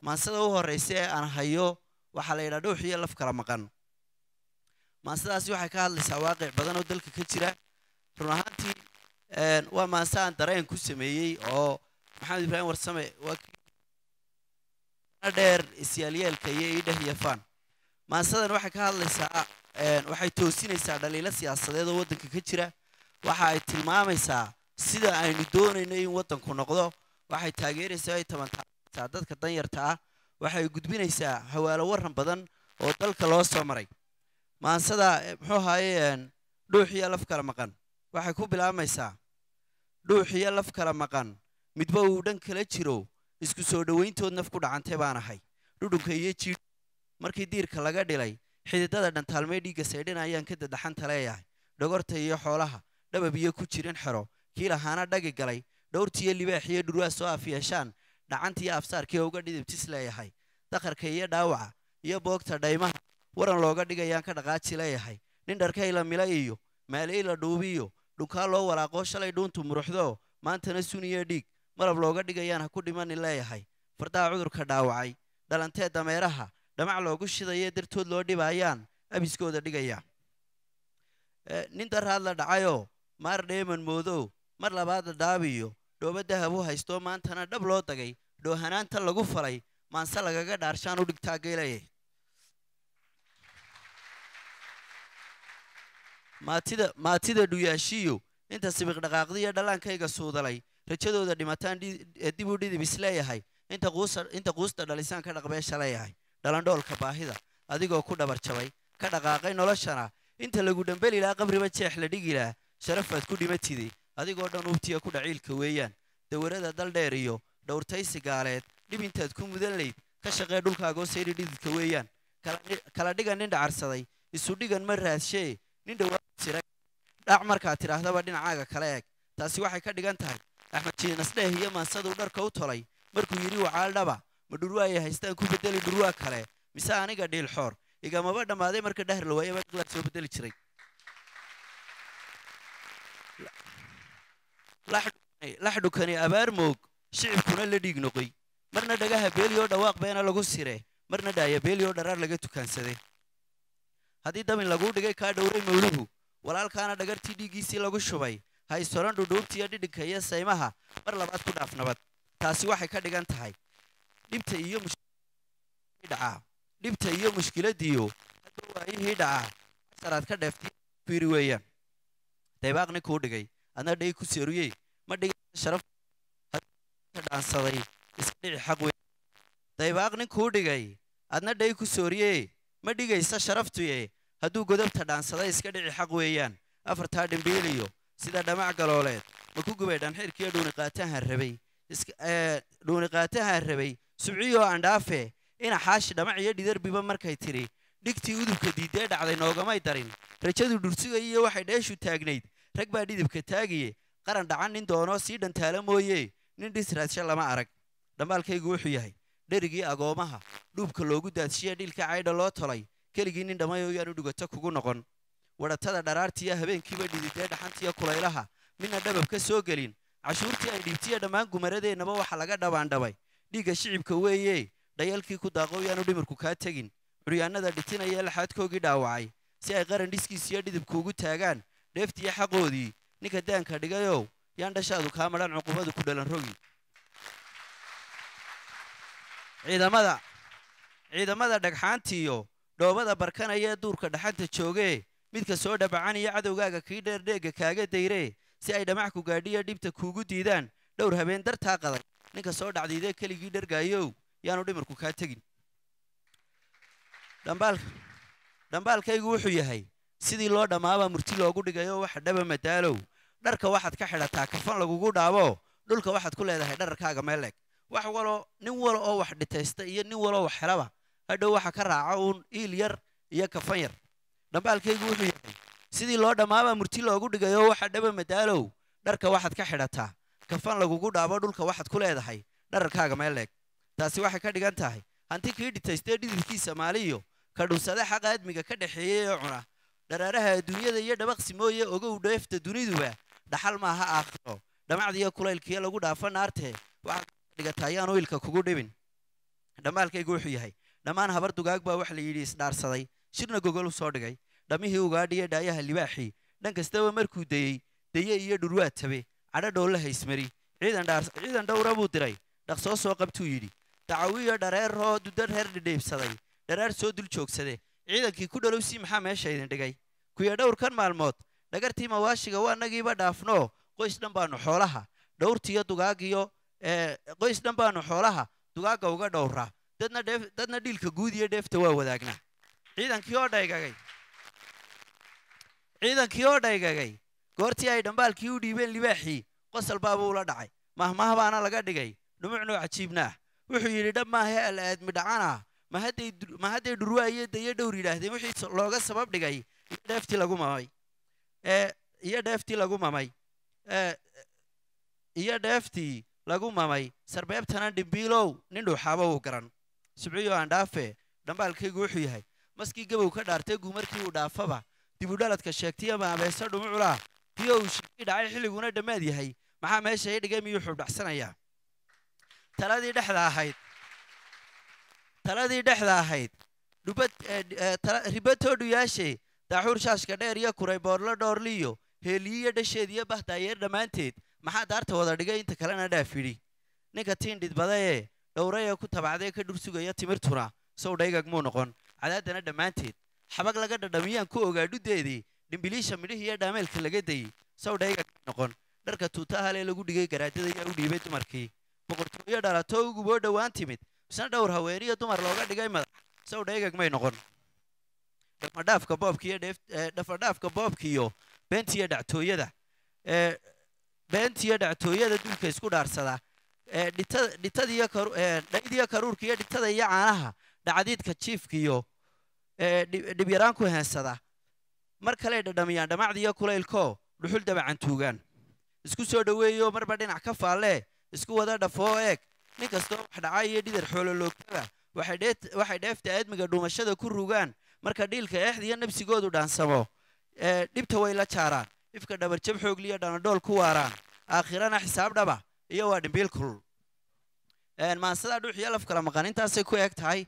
maansada u horreysay ee aan hayo waxaa la yidhaha dhuux iyo laf kala maqan. maansadaasi waxay ka hadlaysaa waaqic badan oo dalka ka jira. run ahaantii waa maanse aan dareen ku sameeyey oo maxamed ibraahim warsame waa dheer isyaalyeelka iyo idheh iyo faan. maansadan waxay ka hadlaysaa waxay toosinaysaa dhaliilo siyaasadeed oo waddanka ka jira. waxa ay tilmaamaysaa sida aynu doonayno in waddanku noqdo. waxay taageeraysaa ay tabantaabeysaa dadka danyarta ah. waxay gudbinaysaa hawaalo waran badan oo dalka loo soo maray. maansada muxuu ahaaye dhuux iyo laf kala maqan waxay ku bilaabmaysaa dhuux iyo laf kala maqan midba uu dhan kala jiro isku soo dhowayntood naf ku dhacantay baan ahay dhudhunka iyo jiidh markii diirka laga dhilay xididada dhantaalmee dhiigga saydhin ayaan ka dadaxanta leeyahay dhogorta iyo xoolaha dhabab iyo ku jirin xero kii lahaana dhagi galay dhowrtiiyo libaax iyo dhurwaa soo afyeeshaan dhacantiiyo afsaarkii uga dhidibtis leeyahay dakharka iyo dhaawaca iyo boogta dhaymaha waran looga dhigayaan ka dhaqaaji leeyahay nin dharkayla mila iyo maalayla dhuubiyo dhunkaa loo walaaqoo shalay dhuuntu muruxdo maantana suniyo dhiig malab looga dhigayaan ha ku dhimani leeyahay fardaha cudurka dhaawacay dhalantee dameeraha dhamac loogu shidayo dartood loo dhibaayaan abiskooda dhigaya nin daraad la dhacayoo maar dheeman moodow mar labaad la dhaabiyo dhooba dahab u haysto maantana dhab loo dagay dhoohanaanta lagu falay maanse lagaga dhaarshaan u dhigtaa geelaya maatida dhuyaashiyo inta sibiq dhaqaaqdiyo dhallaankayga suudalay rajadooda dhimataan dib u dhidib isleeyahay inta quusta dhalisaan ka dhaqbeesha leeyahay dhalandhoolka baahida adigoo ku dhabar jabay ka dhaqaaqay noloshana inta lagu dhambeli lahaa qabriba jeex la dhigi lahaa sharafaad ku dhimatide adigoo dhan uubtiya ku dhaciilka weeyaan dawarada daldheer iyo dhowrtaysi gaaleed dhib intaad ku mudan layd ka shaqee dhulkaagoo sayri dhididka weeyaan kala dhigan nin dhacarsaday isu dhigan ma raadshee nin dhowaa jiray dhac markaad tidhaahdaba dhinacaaga kala eeg taasi waxay ka dhigan tahay axmed jiinasdheeh iyo maansaduu dharka u tolay markuu yidhi wacaaldhaba ma dhurwaaya haystaan ku bedeli dhurwaa kale mise aniga dhiilxoor igamaba dhammaaday marka dhahar la waayaba dhiqlaad soo bedeli jiray lax dhukani abaar moog shicibkuna la dhiig noqoy marna dhagaha beeliyoo dhawaaq beena lagu sire marna dhaaya beeliyoo dharaar laga tukaansade haddii damin laguu dhigay kaa dhowray mawluhu walaalkaana dhagartii dhiiggiisii lagu shubay ha isoran dhudhuubtiiyo dhidhinka iyo saymaha mar labaad ku dhaaf nabad taasi waxay ka dhigan tahay dhibta iyo mushkiladiyo hadda waayihii dhacaa saraad ka dheeftii fiiri weeyaan daybaaq ninkuu dhigay adna dhay ku seeruyey ma dhigaysa sharaf dhaansaday iska dhici xaq wey daybaaq ninkuu dhigay adna dhay ku sooriyee ma dhigaysa sharaftuye hadduu godobta dhaansaday iska dhici xaq weeyaan afartaa dhimbiiliyo sida dhamac galooleed ma ku gubay dhanxirkiiyo dhuuniqaatahan rabay subciyoo andhaafe ina xaashi dhamac iyo dhidarbiba markay tidhi dhigtii udubka diiddee dhacday noogamay darin rajadu dhursiga iyo waxay dheeshu taagnayd rag baa dhidibka taagiye qaran dhacan nin doonoo sii dhantaala mooye nin dhisraadsha lama arag dhambaalkaygu wuxuu yahay dherigii agoomaha dhuubka loogu daadshiya dhilka caydha loo tolay keligii nin dhammayoo yaanu dhugata kugu noqon wadhatada dharaartiiyo habeenkiiba dhididee dhaxantiyo kulaylaha midna dhabab ka soo gelin cashuurtii ay dhiibtiya dhammaan gumaradeennaba waxa laga dhabaandhabay dhiigga shicibka weeye dhayalkii ku daaqo yaanu dhimirku kaa tegin curyaanada dhitinaya laxaadkoogii dhaawacay si ay qaran dhiskiisiyo dhidibkuugu taagaan dheeftiiyo xaqoodii ninka daanka dhigayow yaan dhashaadu kaa madhan cuqubadu ku dhalan rogi ciidamada dhagxaantiiyo dhoobada barkanaya ee duurka dhaxanta joogee midka soo dhabacan iyo cadowgaaga kii dheer dheegga kaaga dayree si ay dhamac ku gaadhiyo dhibta kuugu diidaan dhowr habeen dartaa qaday ninka soo dhacdiidee keligii dhargaayow yaanu dhimirku kaa tegin dhambaalkaygu wuxuu yahay sidii loo dhammaaba murti loogu dhigayo waxa dhaba madaalow dharka waxaad ka xidhataa kafan lagugu dhaabo dhulka waxaad ku leedahay dhararkaaga meeleeg nin walo oo wax dhitaysta iyo nin waloo wax helaba hadhow waxa ka raaca uun iil yar iyo kafan yar dhambaalkaygu wuxuu yahay sidii loo dhammaaba murti loogu dhigayo waxa dhaba madaalow dharka waxaad ka xidhataa kafan lagugu dhaabo dhulka waxaad ku leedahay dhararkaaga meeleeg taasi waxay ka dhigan tahay hanti kii dhitaystee dhididkiisa maaliyo ka dhunsada xaqa admiga ka dhaxeeyey ee cuna dharaaraha adduunyada iyo dhabaqsi mooye ogow dheefta duniduba dhaxal maaha aakhiro dhamacdiiyo kulaylkiiyo lagu dhaafo naartee waxaad dhigataa yaanu ilka kugu dhibin dhammaalkaygu wuxuu yahay dhammaan habar dugaag baa wax la yidhi isdhaarsaday shirna gogol u soo dhigay dhammihii ugaadhiya dhaayaha libaaxii dhan kastaba markuu daye iyo dhurwaa tabe cadho dhoolla haysmari ciidan dhowra buu diray dhaqsoo soo qabtuu yidhi dacawiyo dhareeroo duddo reer dhidhiibsaday dhareer soo dul joogsade ciidankii ku dhalowsii maxaa meesha idin dhigay kuya dhowrkan maalmood dhagartii mawaashiga waa nagiiba dhaafnoo qoys dhan baanu xoolaha dhowrtiyo dugaagiyo qoys dhan baanu xoolaha dugaagga uga dhowraa dadna dhiilka guud iyo dheefta waa wadaagnaa ciidankii oo dhaygagay goortii ay dhambaalkii u dhiibeen libaaxii qosol baabuu la dhacay mahmaha baana laga dhigay dhumucnoo cajiibnaah wuxuu yidhi dhab maahe alaadmi dhacana ma hadday dhurwaa iyo dayo dhowr yidhaahdeen wixii looga sabab dhigay iyo dheeftii lagu mamay sarbeebtana dhimbiilow nin dhuuxaaba uu garan subciyo aan dhaafe dhambaalkaygu wuxuu yahay maskii gabow ka dhaartay guumarkii uu dhaafaba dibudhaladka sheegtay ama abeeso dhumuculaa tii uu shii dhacay xilliguna dhammaad yahay maxaa meesha ii dhigay miyuu xubdhacsanayaa taladii dhexda ahayd ribatoo dhuyaashe daaxuur shaashka dheer iyo kuray boorlo dhoorliyo heeliyiyo dhasheed iyo bahdaayeer dhammaanteed maxaa daarta wada dhigay inta kalena dhaaf yidhi ninka tiin dhidbadayee dhowrayee ku tabacday ka dhur sugaya timirtuna sow dhaygag muu noqon cadaaddana dhammaanteed xabag laga dhadhamiyaan ku ogaa dhuddeedii dhimbiliisha midhihii iyo dhaameelka laga dayey sow dhaygag may noqon dharka tuutahalee lagu dhigay garaadada ayaa u dhiibay dumarkii boqortooyo dhalatoo uguboo dhowaan timid isna dhowr haweeniyo dumar looga dhigay madax sow dhaygag may noqon dhafadhaafka boobkiiyo beentiyo dhactooyada dulka isku dhaarsada dhaydiyo karuurka iyo dhitada iyo caanaha dhacdiidka jiifkiiyo dhibyaraan ku heensada mar kaley dhadhamiyaan dhamacdiiyo kulaylkoo dhuxul dabacantuugaan isku soo dhoweeyo marba dhinac ka faallee isku wada dhafoo eeg nin kastoo wax dhaca iyo dhidar xoololoogtaba waxay dheefta aadmiga dhumashada ku rugaan marka dhiilka eexdiyo nabsigoodu dhaansamo dhibta way la jaaraan ifka dhabarjab xoogliyo dhanadhool ku waaraan aakhirana xisaab dhaba iyo waa dhimbiil kulul maansadaa dhuux iyo laf kala maqan intaasay ku eg tahay